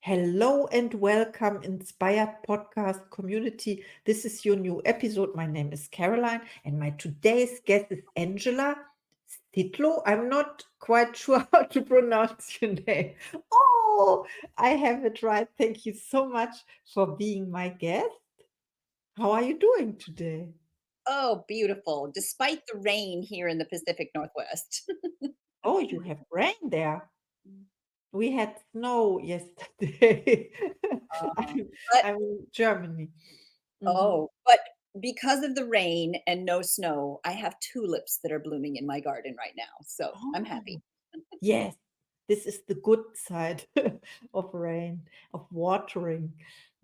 Hello and welcome, Inspired Podcast community. This is your new episode. My name is Caroline, and my today's guest is Angela Sidlo. I'm not quite sure how to pronounce your name. Oh, I have it right. Thank you so much for being my guest. How are you doing today? Oh, beautiful. Despite the rain here in the Pacific Northwest. Oh, you have rain there. We had snow yesterday. Uh, I'm, but I'm in Germany. Mhm. but because of the rain and no snow, I have tulips that are blooming in my garden right now. So I'm happy. Oh. Yes, this is the good side of rain, of watering,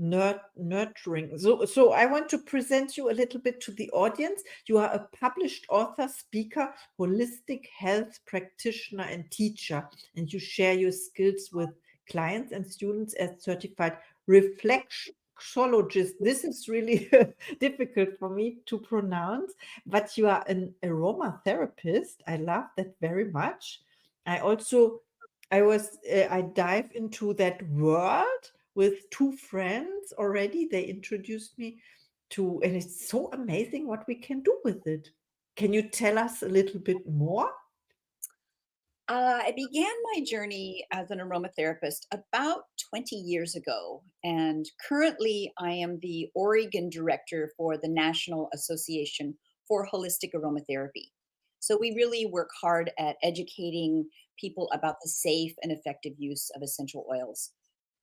nurturing. So I want to present you a little bit to the audience. You are a published author, speaker, holistic health practitioner, and teacher, and you share your skills with clients and students as certified reflexologist. This is really difficult for me to pronounce, but you are an aromatherapist. I love that very much. I also I dive into that world with two friends already. They introduced me to, and it's so amazing what we can do with it. Can you tell us a little bit more? I began my journey as an aromatherapist about 20 years ago, and currently I am the Oregon director for the National Association for Holistic Aromatherapy. So we really work hard at educating people about the safe and effective use of essential oils.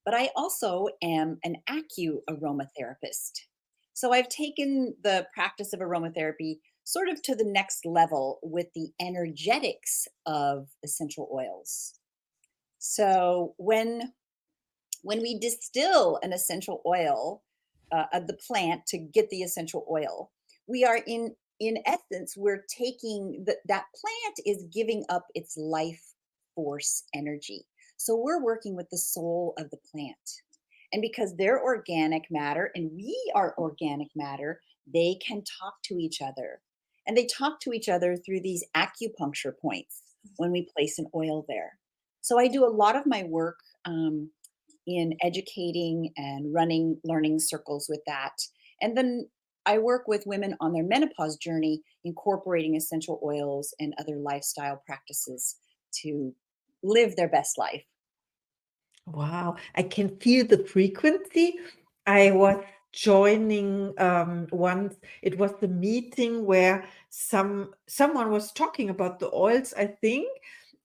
But I also am an aromatherapist. So I've taken the practice of aromatherapy sort of to the next level with the energetics of essential oils. So when we distill an essential oil of the plant to get the essential oil, we are in essence we're taking that plant is giving up its life force energy. So we're working with the soul of the plant. And because they're organic matter and we are organic matter, they can talk to each other. And they talk to each other through these acupuncture points when we place an oil there. So I do a lot of my work in educating and running learning circles with that. And then I work with women on their menopause journey, incorporating essential oils and other lifestyle practices to live their best life. Wow, I can feel the frequency. I was joining once. It was the meeting where someone was talking about the oils, I think,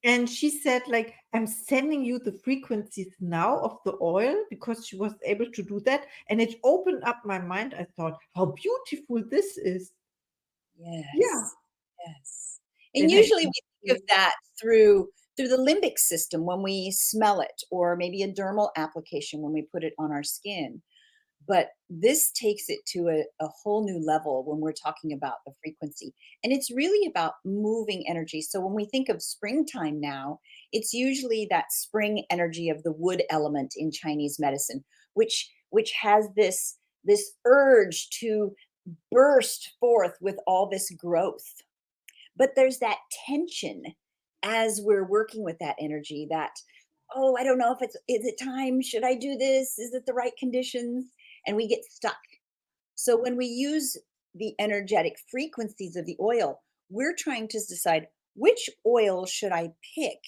and she said like, I'm sending you the frequencies now of the oil because she was able to do that, and it opened up my mind. I thought how beautiful this is. Yeah, Yes, yes. And and I usually can we think of feel. that through the limbic system when we smell it, or maybe a dermal application when we put it on our skin. But this takes it to a whole new level when we're talking about the frequency. And it's really about moving energy. So when we think of springtime now, it's usually that spring energy of the wood element in Chinese medicine, which has this urge to burst forth with all this growth. But there's that tension as we're working with that energy that, oh, I don't know if is it time? Should I do this? Is it the right conditions? And we get stuck. So when we use the energetic frequencies of the oil, we're trying to decide which oil should I pick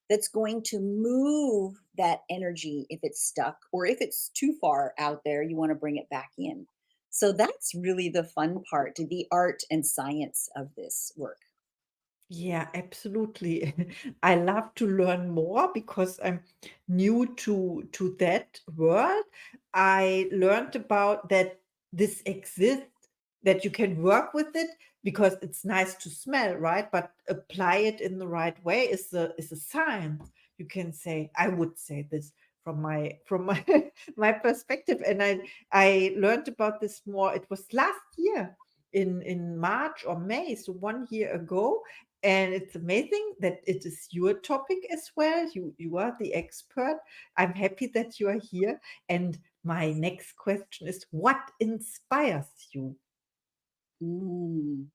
that's going to move that energy if it's stuck, or if it's too far out there, you want to bring it back in. So that's really the fun part, the art and science of this work. Yeah, absolutely. I love to learn more because I'm new to that world. I learned about that this exists, that you can work with it because it's nice to smell, right? But apply it in the right way is a science. You can say, I would say this from my my perspective. And I learned about this more. It was last year in March or May, so 1 year ago, and it's amazing that it is your topic as well. You are the expert. I'm happy that you are here. And my next question is, what inspires you? Mm.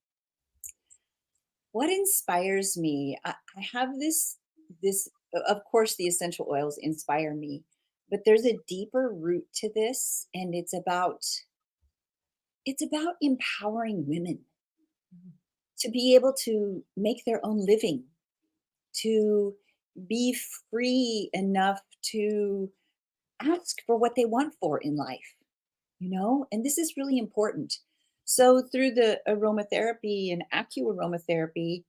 What inspires me? I have this, of course, the essential oils inspire me, but there's a deeper root to this, and it's about empowering women to be able to make their own living, to be free enough to ask for what they want for in life, and this is really important. So through the aromatherapy and aromatherapy,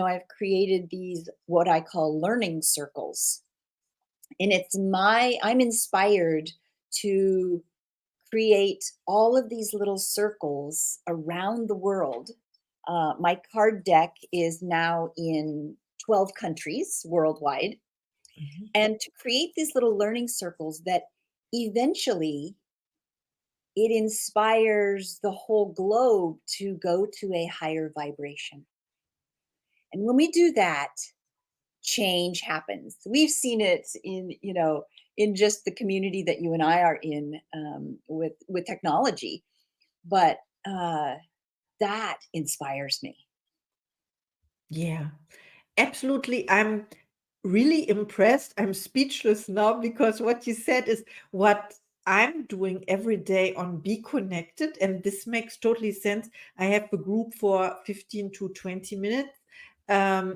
I've created these what I call learning circles. And I'm inspired to create all of these little circles around the world. My card deck is now in 12 countries worldwide. Mhm. And to create these little learning circles that eventually it inspires the whole globe to go to a higher vibration. And when we do that, change happens. We've seen it in just the community that you and I are in, with technology, but that inspires me. Yeah, absolutely. I'm really impressed. I'm speechless now because what you said is what I'm doing every day on Be Connected, and this makes totally sense. I have a group for 15 to 20 minutes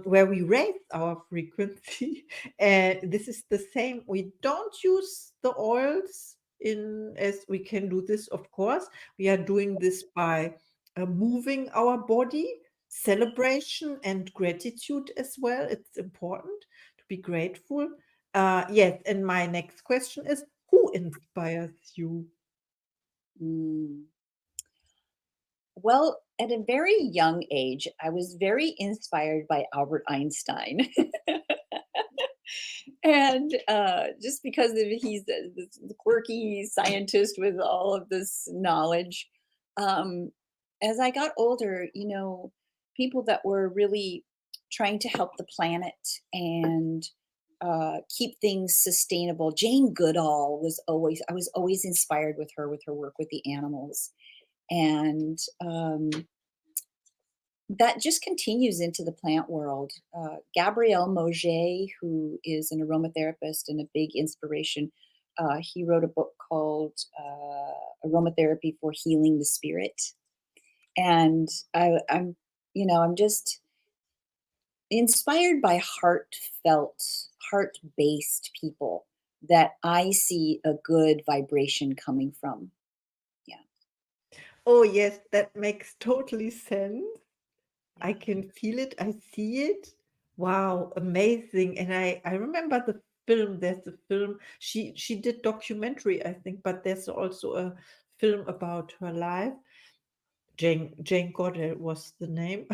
where we raise our frequency, and this is the same. We don't use the oils in as we can do this, of course. We are doing this by moving our body, celebration and gratitude as well. It's important to be grateful. Yes, and my next question is, who inspires you? Mm. Well, at a very young age, I was very inspired by Albert Einstein. And just because he's this quirky scientist with all of this knowledge, um, as I got older, people that were really trying to help the planet and keep things sustainable. Jane Goodall I was always inspired with her work with the animals. And that just continues into the plant world. Gabrielle Moget, who is an aromatherapist and a big inspiration, he wrote a book called Aromatherapy for Healing the Spirit. And I'm just inspired by heart-based people that I see a good vibration coming from. Yeah. Oh, yes, that makes totally sense. I Yeah. can feel it. I see it. Wow, amazing. And I remember the film. There's a film. She did documentary, I think, but there's also a film about her life. Jane Goddard was the name.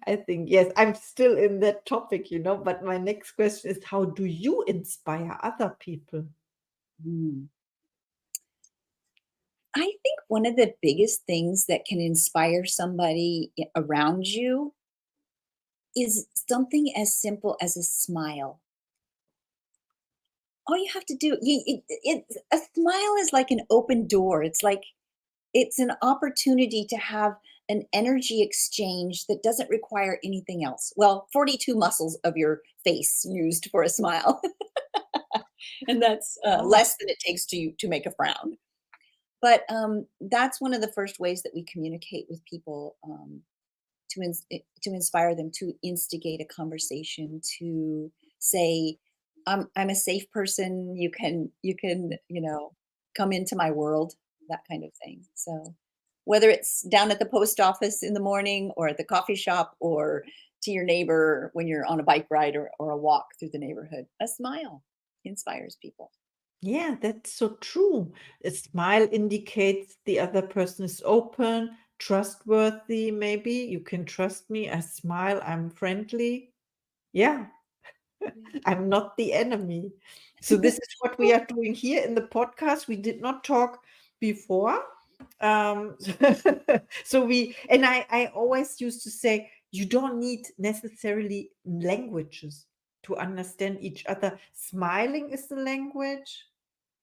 I think, yes, I'm still in that topic, but my next question is, how do you inspire other people? Mm. I think one of the biggest things that can inspire somebody around you is something as simple as a smile. All you have to do, a smile is like an open door. It's like it's an opportunity to have an energy exchange that doesn't require anything else. Well, 42 muscles of your face used for a smile, and that's Oh, less than it takes to make a frown. But that's one of the first ways that we communicate with people, to inspire them, to instigate a conversation, to say, I'm a safe person. You can come into my world, that kind of thing. So whether it's down at the post office in the morning or at the coffee shop or to your neighbor when you're on a bike ride or a walk through the neighborhood, a smile inspires people. yeah, that's so true. A smile indicates the other person is open, trustworthy, maybe. You can trust me. I smile, I'm friendly. Yeah, I'm not the enemy. So this is what we are doing here in the podcast. We did not talk before. Um, so I always used to say, you don't need necessarily languages to understand each other. Smiling is the language.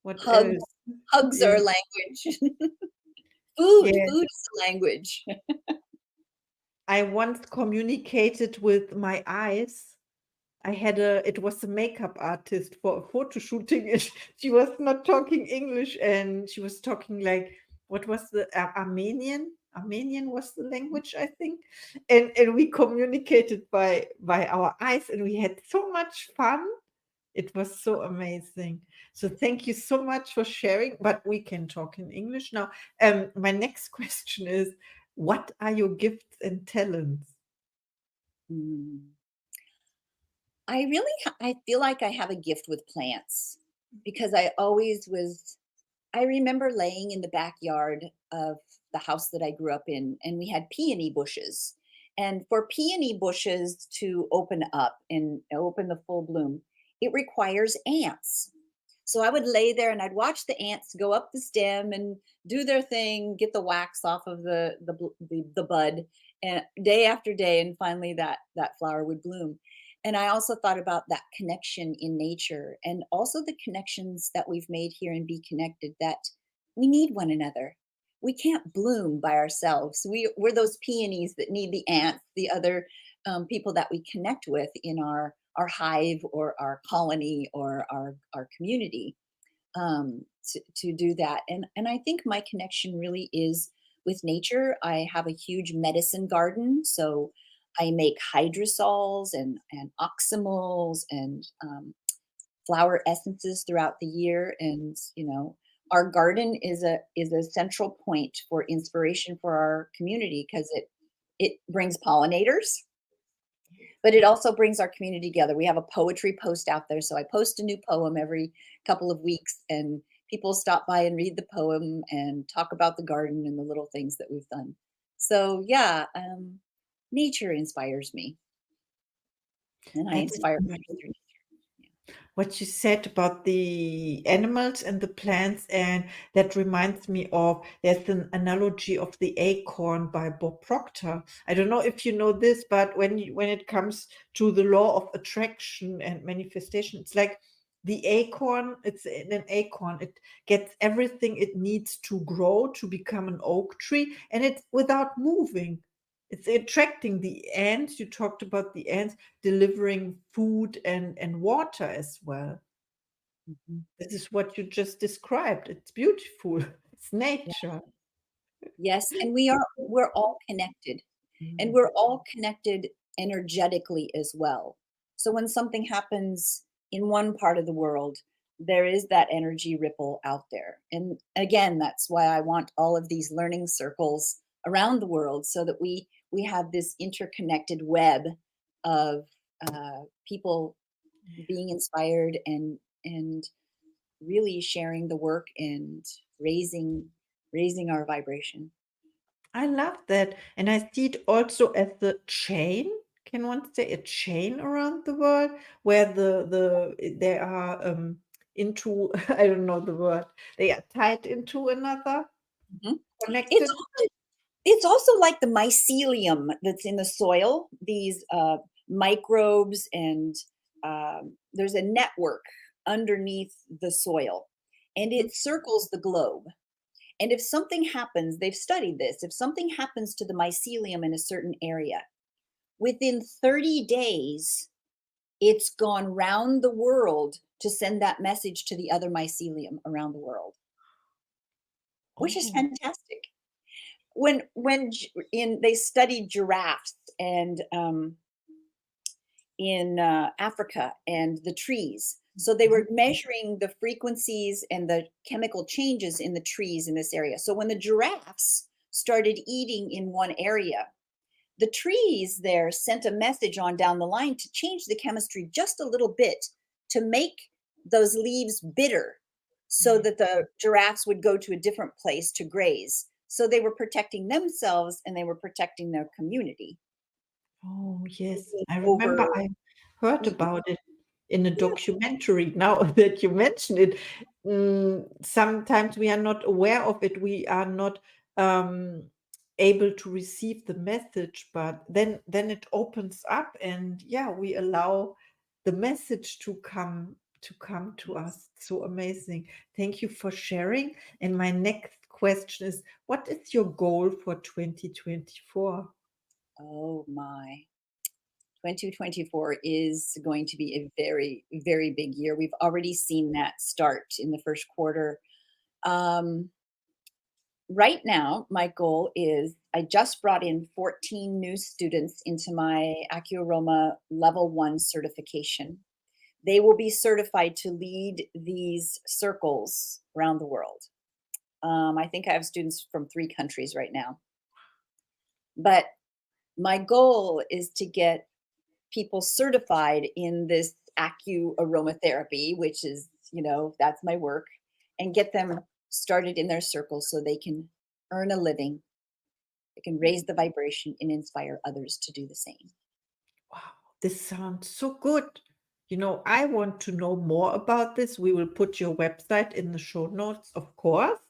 What Hugs, else? hugs Yeah, are language. Food, yeah. food is a language. I once communicated with my eyes. I had it was a makeup artist for a photo shooting. And she was not talking English, and she was talking like, what was the Armenian? Armenian was the language, I think. And we communicated by our eyes, and we had so much fun. It was so amazing. So thank you so much for sharing, but we can talk in English now. My next question is, what are your gifts and talents? Mm. I feel like I have a gift with plants because I remember laying in the backyard of the house that I grew up in, and we had peony bushes. And for peony bushes to open up and open the full bloom, it requires ants. So I would lay there and I'd watch the ants go up the stem and do their thing, get the wax off of the bud, and day after day, and finally that flower would bloom. And I also thought about that connection in nature and also the connections that we've made here in Be Connected, that we need one another. We can't bloom by ourselves. We're those peonies that need the ants, the other people that we connect with in our hive or our colony or our community, to do that. And I think my connection really is with nature. I have a huge medicine garden, so I make hydrosols and oxymals and flower essences throughout the year. And our garden is a central point for inspiration for our community because it brings pollinators, but it also brings our community together. We have a poetry post out there. So I post a new poem every couple of weeks, and people stop by and read the poem and talk about the garden and the little things that we've done. So, yeah, nature inspires me, and I That is inspire others amazing. through nature. What you said about the animals and the plants, and that reminds me of, there's an analogy of the acorn by Bob Proctor. I don't know if you know this, but when it comes to the law of attraction and manifestation, it's like the acorn. It's in an acorn. It gets everything it needs to grow to become an oak tree, and it's without moving. It's attracting the ants. You talked about the ants delivering food and water as well. Mhm. This is what you just described. It's beautiful. It's Yeah. nature. Yes, and we're all connected. And Mm. we're all connected energetically as well. So when something happens in one part of the world, there is that energy ripple out there. And again, that's why I want all of these learning circles around the world so that we have this interconnected web of people being inspired and really sharing the work and raising our vibration. I love that. And I see it also as the chain. Can one say a chain around the world where they are into I don't know the word. They are tied into another, Mhm. It's connected. It's also like the mycelium that's in the soil, these microbes, and there's a network underneath the soil, and Mhm. it circles the globe. And if something happens, they've studied this, if something happens to the mycelium in a certain area, within 30 days, it's gone round the world to send that message to the other mycelium around the world, which is Oh. fantastic. When in they studied giraffes and in Africa and the trees. So they Mhm. were measuring the frequencies and the chemical changes in the trees in this area. So when the giraffes started eating in one area, the trees there sent a message on down the line to change the chemistry just a little bit to make those leaves bitter so Yeah. that the giraffes would go to a different place to graze. So they were protecting themselves and they were protecting their community. Oh, yes. I remember Over I heard eaten. about it in a Yeah. documentary. Now that you mention it, sometimes we are not aware of it. We are not um, able to receive the message, but then it opens up, and yeah, we allow the message to come to us. So amazing. Thank you for sharing. And my next question is, what is your goal for 2024? Oh my. 2024 is going to be a very, very big year. We've already seen that start in the first quarter. Um, right now, my goal is I just brought in 14 new students into my AccuAroma Level 1 certification. They will be certified to lead these circles around the world. I think I have students from 3 countries right now. But my goal is to get people certified in this aromatherapy, which is, that's my work, and get them started in their circles so they can earn a living. They can raise the vibration and inspire others to do the same. Wow, this sounds so good. I want to know more about this. We will put your website in the show notes, of course.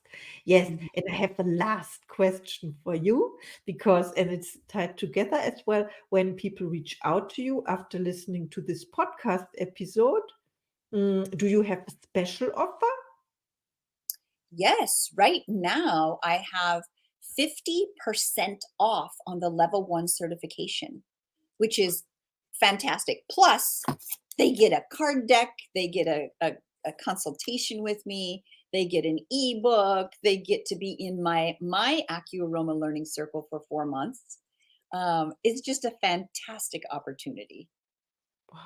Yes, Mhm. and I have a last question for you and it's tied together as well. When people reach out to you after listening to this podcast episode, do you have a special offer? Yes, right now I have 50% off on the level 1 certification, which is fantastic. Plus, they get a card deck, they get a consultation with me, they get an ebook, they get to be in my AccuAroma learning circle for 4 months. It's just a fantastic opportunity. Wow.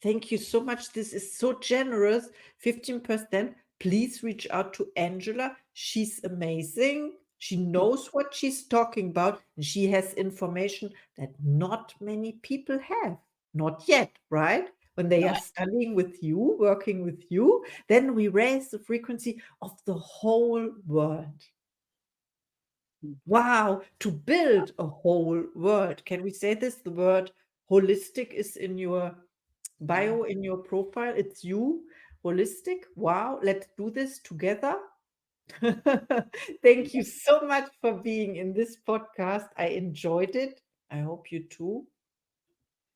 Thank you so much. This is so generous. 15%. Please reach out to Angela. She's amazing. She knows what she's talking about, and she has information that not many people have. Not yet, right? When they are Not studying with you, working with you, then we raise the frequency of the whole world. Wow, to build a whole world. Can we say this? The word holistic is in your yeah. bio, in your profile. It's you, holistic. Wow, let's do this together. Thank you so much for being in this podcast. I enjoyed it. I hope you too.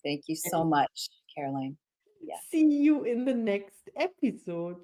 Thank you so And much, Caroline. Yeah. see you in the next episode.